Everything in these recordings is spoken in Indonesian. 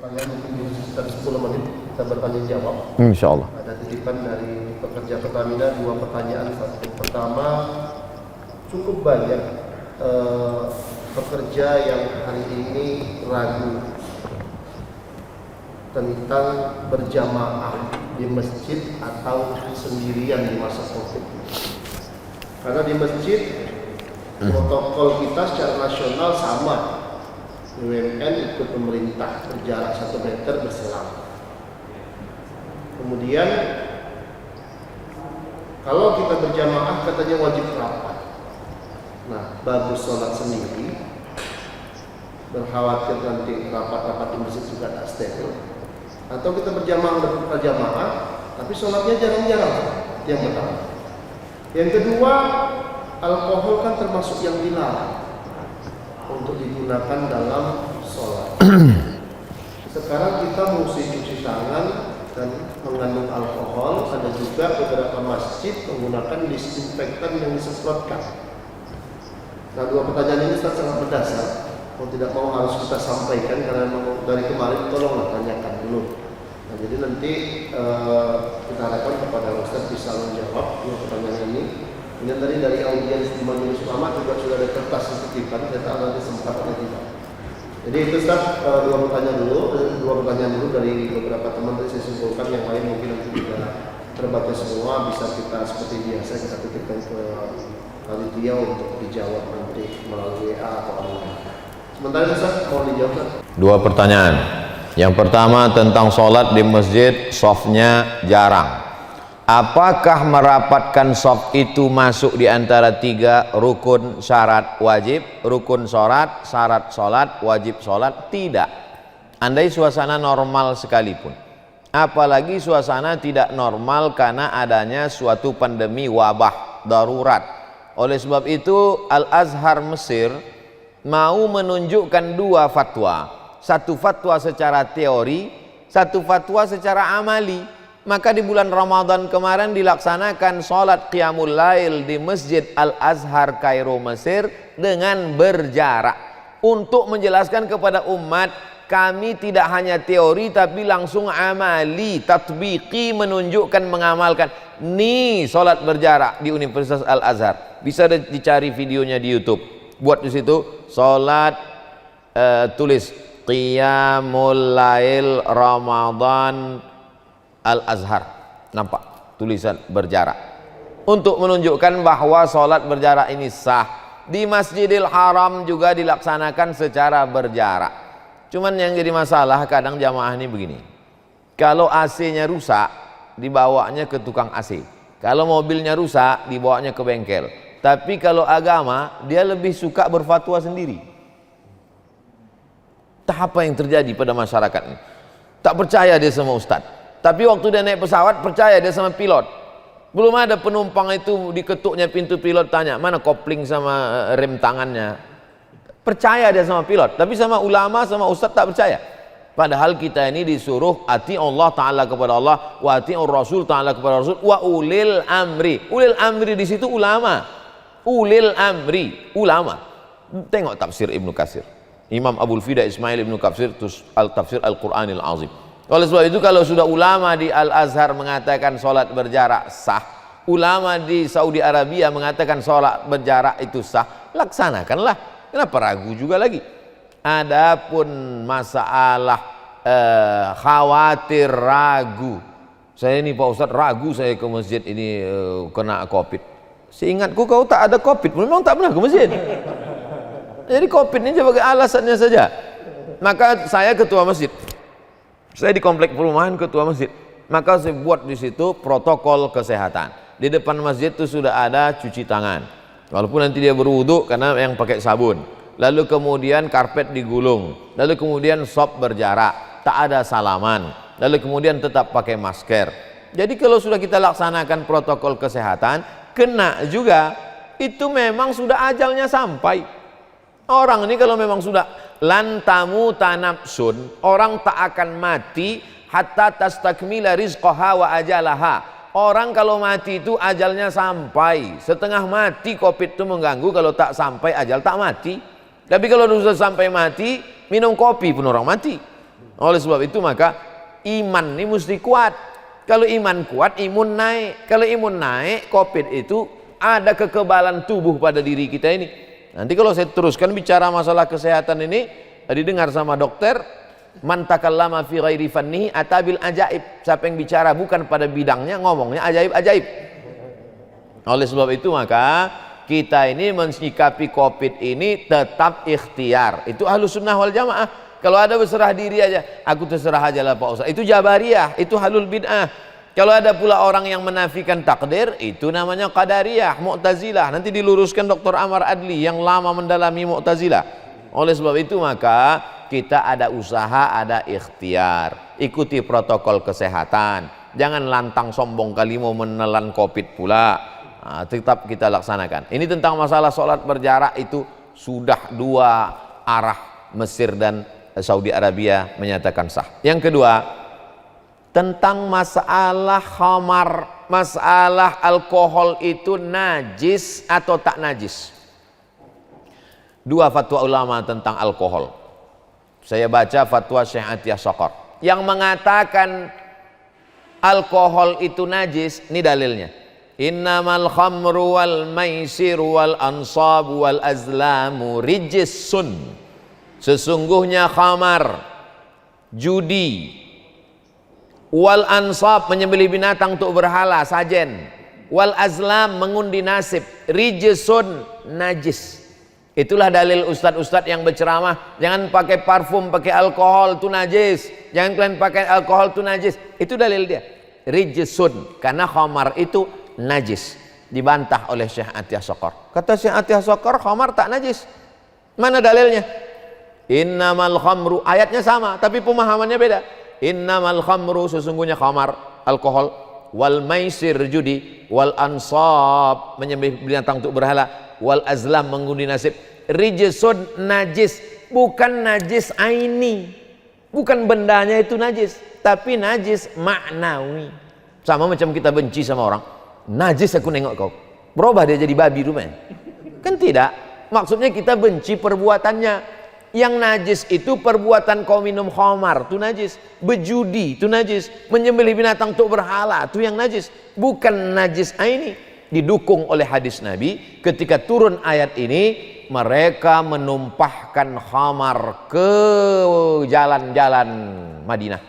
Pertanyaan mungkin di sekitar 10 menit kita bertanya jawab. Insya Allah. Ada titipan dari pekerja Pertamina 2 pertanyaan. Satu pertama, cukup banyak pekerja yang hari ini ragu tentang berjamaah di masjid atau sendirian di masa COVID. Karena di masjid protokol kita secara nasional sama. BUMN ikut pemerintah berjarak 1 meter berselang. Kemudian kalau kita berjamaah katanya wajib rapat. Nah, bagus sholat sendiri, berkhawatir nanti rapat-rapat di masjid juga tak steril. Atau kita berjamaah, tapi sholatnya jarang-jarang. Yang pertama. Yang kedua, alkohol kan termasuk yang dilarang untuk digunakan dalam sholat. Sekarang kita mesti cuci tangan dan mengandung alkohol. Ada juga beberapa masjid menggunakan disinfektan yang disemprotkan. Nah, 2 pertanyaan ini sangat berdasar. Mau tidak mau harus kita sampaikan karena dari kemarin tolonglah tanyakan dulu. Nah, jadi nanti kita harapkan kepada Ustaz bisa menjawab 2 pertanyaan ini. Kemudian tadi dari audiens di Majelis Ulama juga sudah ada kertas titipan, saya tahu nanti sempat atau tidak. Jadi itu Ustaz, 2 pertanyaan dulu dari beberapa teman tadi saya simpulkan, yang lain mungkin nanti tidak terbaca semua, bisa kita seperti biasa kita titipkan ke panitia untuk dijawab nanti melalui WA atau online. Sementara Ustaz mau dijawab. 2 pertanyaan. Yang pertama tentang sholat di masjid, softnya jarang. Apakah merapatkan soft itu masuk di antara 3 rukun syarat wajib? Rukun syarat sholat, wajib sholat? Tidak. Andai suasana normal sekalipun. Apalagi suasana tidak normal karena adanya suatu pandemi wabah darurat. Oleh sebab itu Al-Azhar Mesir mau menunjukkan 2 fatwa. Satu fatwa secara teori, satu fatwa secara amali. Maka di bulan Ramadan kemarin dilaksanakan sholat Qiyamul Lail di Masjid Al-Azhar Kairo Mesir dengan berjarak. Untuk menjelaskan kepada umat, kami tidak hanya teori tapi langsung amali, tatbiki, menunjukkan, mengamalkan. Nih sholat berjarak di Universitas Al-Azhar. Bisa dicari videonya di YouTube. Buat di situ sholat, tulis Qiyamul Lail Ramadan Al-Azhar, nampak tulisan berjarak, untuk menunjukkan bahwa sholat berjarak ini sah. Di Masjidil Haram juga dilaksanakan secara berjarak. Cuman yang jadi masalah kadang jamaah ini begini, kalau AC-nya rusak dibawanya ke tukang AC, kalau mobilnya rusak dibawanya ke bengkel. Tapi kalau agama dia lebih suka berfatwa sendiri. Tak apa yang terjadi pada masyarakat ini, tak percaya dia sama ustadz. Tapi waktu dia naik pesawat percaya dia sama pilot. Belum ada penumpang itu diketuknya pintu pilot tanya mana kopling sama rem tangannya. Percaya dia sama pilot, tapi sama ulama sama ustaz tak percaya. Padahal kita ini disuruh ati Allah Ta'ala kepada Allah, wa ati'ur Rasul Ta'ala kepada Rasul, wa ulil amri. Ulil amri di situ ulama. Ulil amri, ulama. Tengok tafsir Ibnu Katsir. Imam Abul Fida Ismail Ibnu Katsir Al-Tafsir Al-Qur'anil Azim. Oleh sebab itu kalau sudah ulama di Al-Azhar mengatakan sholat berjarak sah, ulama di Saudi Arabia mengatakan sholat berjarak itu sah, laksanakanlah. Kenapa ragu juga lagi? Adapun masalah khawatir ragu, saya ini Pak Ustadz ragu saya ke masjid ini kena COVID. Seingatku kau tak ada COVID, memang tak pernah ke masjid. Jadi COVID ini sebagai alasannya saja. Maka saya ketua masjid, saya di komplek perumahan ketua masjid, maka saya buat di situ protokol kesehatan. Di depan masjid itu sudah ada cuci tangan, walaupun nanti dia berwudu karena yang pakai sabun. Lalu kemudian karpet digulung, lalu kemudian sop berjarak, tak ada salaman, lalu kemudian tetap pakai masker. Jadi kalau sudah kita laksanakan protokol kesehatan, kena juga, itu memang sudah ajalnya sampai. Orang ini kalau memang sudah lantamu tanapsun, orang tak akan mati hatta tastakmila rizqaha wa ajalaha. Orang kalau mati itu ajalnya sampai. Setengah mati COVID itu mengganggu, kalau tak sampai ajal tak mati. Tapi kalau sudah sampai mati, minum kopi pun orang mati. Oleh sebab itu maka iman ini mesti kuat. Kalau iman kuat, imun naik. Kalau imun naik, COVID itu ada kekebalan tubuh pada diri kita ini. Nanti kalau saya teruskan bicara masalah kesehatan ini, didengar sama dokter, man takallama fi ghairi fannihi atabil ajaib. Siapa yang bicara bukan pada bidangnya, ngomongnya ajaib-ajaib. Oleh sebab itu maka kita ini mensikapi COVID ini tetap ikhtiar. Itu Ahlus Sunnah wal Jamaah. Kalau ada berserah diri aja, aku terserah aja lah Pak Ustaz, itu Jabariyah, itu halul bid'ah. Kalau ada pula orang yang menafikan takdir, itu namanya Qadariyah, Mu'tazilah. Nanti diluruskan Dr. Amar Adli yang lama mendalami Mu'tazilah. Oleh sebab itu maka kita ada usaha, ada ikhtiar. Ikuti protokol kesehatan. Jangan lantang sombong kali mau menelan COVID pula. Nah, tetap kita laksanakan. Ini tentang masalah sholat berjarak itu sudah dua arah, Mesir dan Saudi Arabia menyatakan sah. Yang kedua, tentang masalah khamar, masalah alkohol itu najis atau tak najis. Dua fatwa ulama tentang alkohol. Saya baca fatwa Syekh Atiyah Shaqar yang mengatakan alkohol itu najis. Ini dalilnya. Innamal khamru wal maisir wal ansab wal azlamu rijsun. Sesungguhnya khamar, judi, wal ansab menyembelih binatang untuk berhala, sajen, wal azlam mengundi nasib, rijsun najis. Itulah dalil ustadz-ustadz yang berceramah, jangan pakai parfum, pakai alkohol itu najis, jangan kalian pakai alkohol itu najis. Itu dalil dia, rijsun, karena khamar itu najis. Dibantah oleh Syekh Atiyah Shaqar. Kata Syekh Atiyah Shaqar, khamar tak najis. Mana dalilnya? Innamal khamru, ayatnya sama tapi pemahamannya beda. Innamal khamru, sesungguhnya khamar, alkohol, wal maisir, judi, wal ansab menyembelih binatang untuk berhala, wal azlam mengundi nasib, rijsun najis. Bukan najis aini, bukan bendanya itu najis, tapi najis maknawi. Sama macam kita benci sama orang, najis aku nengok kau, berubah dia jadi babi rupanya. Kan tidak, maksudnya kita benci perbuatannya. Yang najis itu perbuatan kau minum khamar, itu najis. Berjudi, itu najis. Menyembelih binatang untuk berhala, itu yang najis. Bukan najis aini. Didukung oleh hadis Nabi, ketika turun ayat ini, mereka menumpahkan khamar ke jalan-jalan Madinah.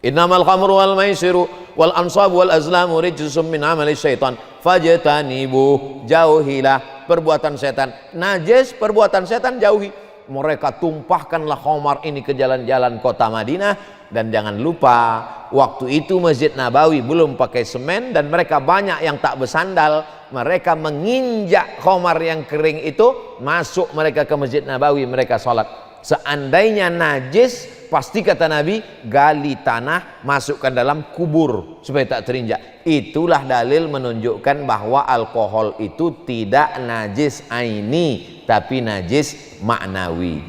Innamal khamru wal maisiru wal ansabu wal azlamu rijsum min amali syaitan fajtanibu, jauhilah perbuatan setan. Najis, perbuatan setan jauhi. Mereka tumpahkanlah khamar ini ke jalan-jalan kota Madinah. Dan jangan lupa, waktu itu Masjid Nabawi belum pakai semen dan mereka banyak yang tak bersandal. Mereka menginjak khamar yang kering itu, masuk mereka ke Masjid Nabawi, mereka sholat. Seandainya najis, pasti kata Nabi, gali tanah, masukkan dalam kubur supaya tak terinjak. Itulah dalil menunjukkan bahwa alkohol itu tidak najis aini, tapi najis maknawi.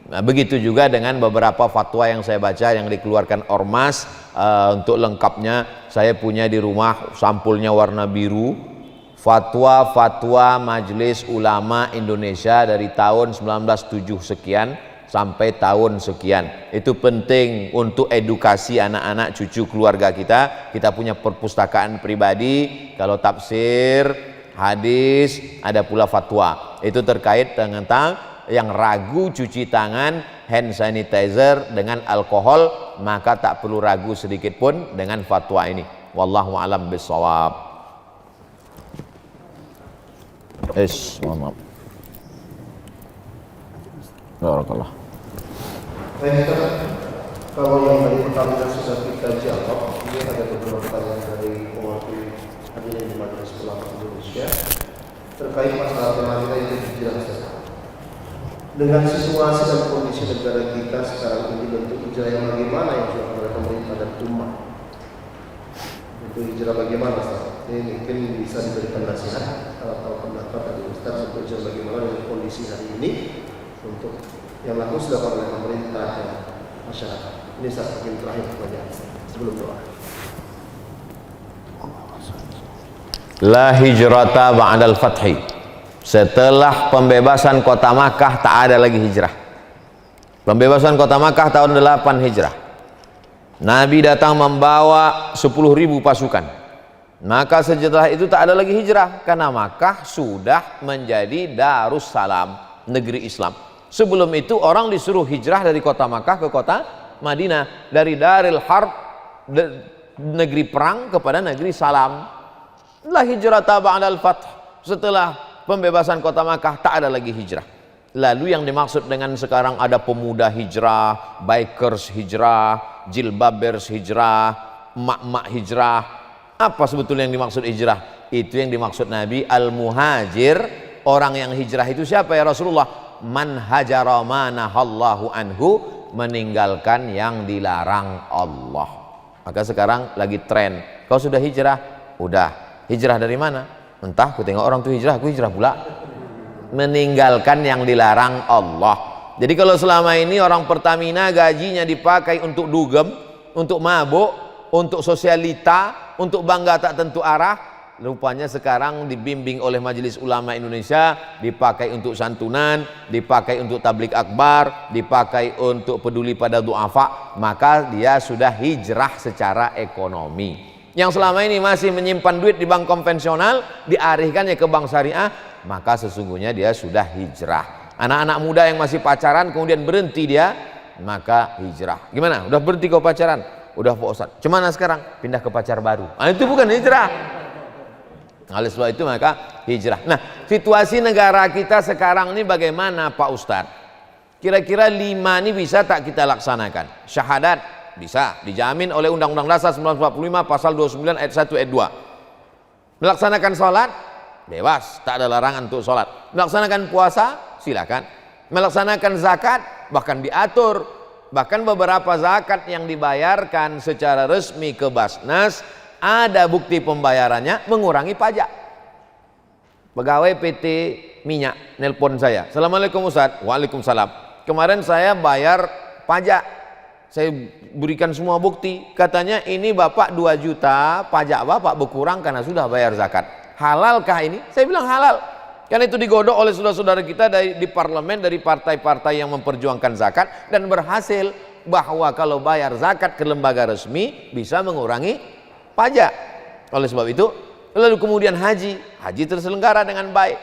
Nah, begitu juga dengan beberapa fatwa yang saya baca yang dikeluarkan ormas. Untuk lengkapnya saya punya di rumah, sampulnya warna biru. Fatwa-fatwa Majelis Ulama Indonesia dari tahun 1907 sekian sampai tahun sekian. Itu penting untuk edukasi anak-anak cucu keluarga kita. Kita punya perpustakaan pribadi, kalau tafsir, hadis, ada pula fatwa. Itu terkait dengan yang ragu cuci tangan, hand sanitizer dengan alkohol, maka tak perlu ragu sedikit pun dengan fatwa ini. Wallahu a'lam bishawab. Maaf. Barakallah. Baik, kalau yang tadi pertanyaan sudah kita jawab, ini ada beberapa pertanyaan dari mewakili hadirin di Majelis Ulama Indonesia terkait masalah tematika itu dijelaskan. Dengan situasi dan kondisi negara kita sekarang ini, bentuk hijrah yang bagaimana yang dilakukan oleh pemerintah dan umat? Bentuk hijrah bagaimana, Ustaz? Ini mungkin bisa diberikan nasihat atau pendapat dari Ustaz untuk hijrah bagaimana dengan kondisi hari ini untuk yang laku dilakukan oleh pemerintah dan masyarakat. Ini Ustaz mungkin terakhir pertanyaan sebelum doa. La hijrata ba'dal fathi. Setelah pembebasan kota Makkah tak ada lagi hijrah. Pembebasan kota Makkah tahun 8 Hijrah. Nabi datang membawa 10.000 pasukan. Maka setelah itu tak ada lagi hijrah, karena Makkah sudah menjadi Darussalam, negeri Islam. Sebelum itu orang disuruh hijrah dari kota Makkah ke kota Madinah, dari Daril Harb, negeri perang, kepada negeri salam. La hijrah ba'dal fath. Setelah pembebasan kota Makkah tak ada lagi hijrah. Lalu yang dimaksud dengan sekarang ada pemuda hijrah, bikers hijrah, jilbabers hijrah, mak-mak hijrah. Apa sebetulnya yang dimaksud hijrah? Itu yang dimaksud Nabi, al-muhajir. Orang yang hijrah itu siapa ya Rasulullah? Man hajara manahallahu anhu, meninggalkan yang dilarang Allah. Maka sekarang lagi tren, kau sudah hijrah? Udah. Hijrah dari mana? Entah, aku tengok orang tuh hijrah, aku hijrah pula. Meninggalkan yang dilarang Allah. Jadi kalau selama ini orang Pertamina gajinya dipakai untuk dugem, untuk mabuk, untuk sosialita, untuk bangga tak tentu arah, rupanya sekarang dibimbing oleh Majelis Ulama Indonesia, dipakai untuk santunan, dipakai untuk tablik akbar, dipakai untuk peduli pada duafa, maka dia sudah hijrah secara ekonomi. Yang selama ini masih menyimpan duit di bank konvensional, dialihkannya ke bank syariah, maka sesungguhnya dia sudah hijrah. Anak-anak muda yang masih pacaran kemudian berhenti dia, maka hijrah. Gimana? Udah berhenti kau pacaran? Udah Pak Ustadz. Cemana sekarang? Pindah ke pacar baru. Nah, itu bukan hijrah. Oleh sebab itu maka hijrah. Nah, situasi negara kita sekarang ini bagaimana Pak Ustadz? Kira-kira 5 ini bisa tak kita laksanakan? Syahadat bisa, dijamin oleh Undang-Undang Dasar 1945 pasal 29 ayat 1 ayat 2. Melaksanakan sholat bebas, tak ada larangan untuk sholat. Melaksanakan puasa silakan. Melaksanakan zakat bahkan diatur. Bahkan beberapa zakat yang dibayarkan secara resmi ke Basnas, ada bukti pembayarannya mengurangi pajak. Pegawai PT Minyak nelpon saya, Assalamualaikum Ustaz. Waalaikumsalam. Kemarin saya bayar pajak, saya berikan semua bukti, katanya ini Bapak 2 juta pajak Bapak berkurang karena sudah bayar zakat. Halalkah ini? Saya bilang halal. Karena itu digodok oleh saudara-saudara kita di parlemen, dari partai-partai yang memperjuangkan zakat, dan berhasil bahwa kalau bayar zakat ke lembaga resmi bisa mengurangi pajak. Oleh sebab itu, lalu kemudian haji terselenggara dengan baik.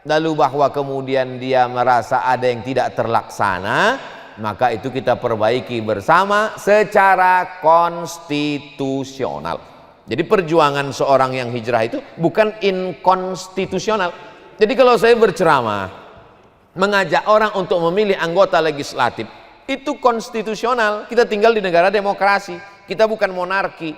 Lalu bahwa kemudian dia merasa ada yang tidak terlaksana, maka itu kita perbaiki bersama secara konstitusional. Jadi perjuangan seorang yang hijrah itu bukan inkonstitusional. Jadi kalau saya berceramah mengajak orang untuk memilih anggota legislatif, itu konstitusional. Kita tinggal di negara demokrasi, kita bukan monarki.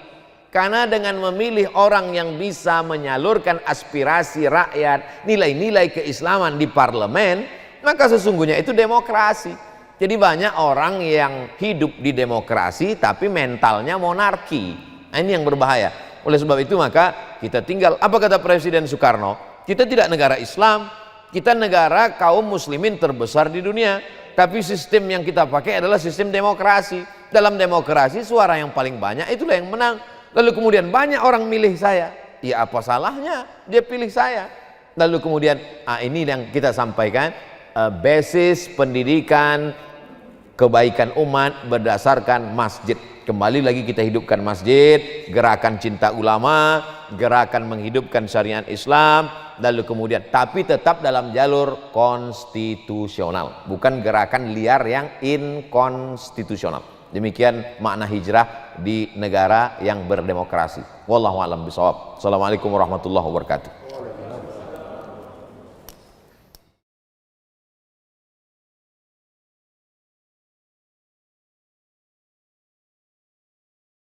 Karena dengan memilih orang yang bisa menyalurkan aspirasi rakyat, nilai-nilai keislaman di parlemen, maka sesungguhnya itu demokrasi. Jadi banyak orang yang hidup di demokrasi tapi mentalnya monarki. Nah, ini yang berbahaya. Oleh sebab itu maka kita tinggal, apa kata Presiden Soekarno? Kita tidak negara Islam, kita negara kaum muslimin terbesar di dunia, tapi sistem yang kita pakai adalah sistem demokrasi. Dalam demokrasi suara yang paling banyak itulah yang menang. Lalu kemudian banyak orang milih saya, ya apa salahnya dia pilih saya? Lalu kemudian ini yang kita sampaikan, basis pendidikan kebaikan umat berdasarkan masjid. Kembali lagi kita hidupkan masjid, gerakan cinta ulama, gerakan menghidupkan syariat Islam, lalu kemudian tapi tetap dalam jalur konstitusional, bukan gerakan liar yang inkonstitusional. Demikian makna hijrah di negara yang berdemokrasi. Wallahu a'lam bishawab. Assalamualaikum warahmatullahi wabarakatuh.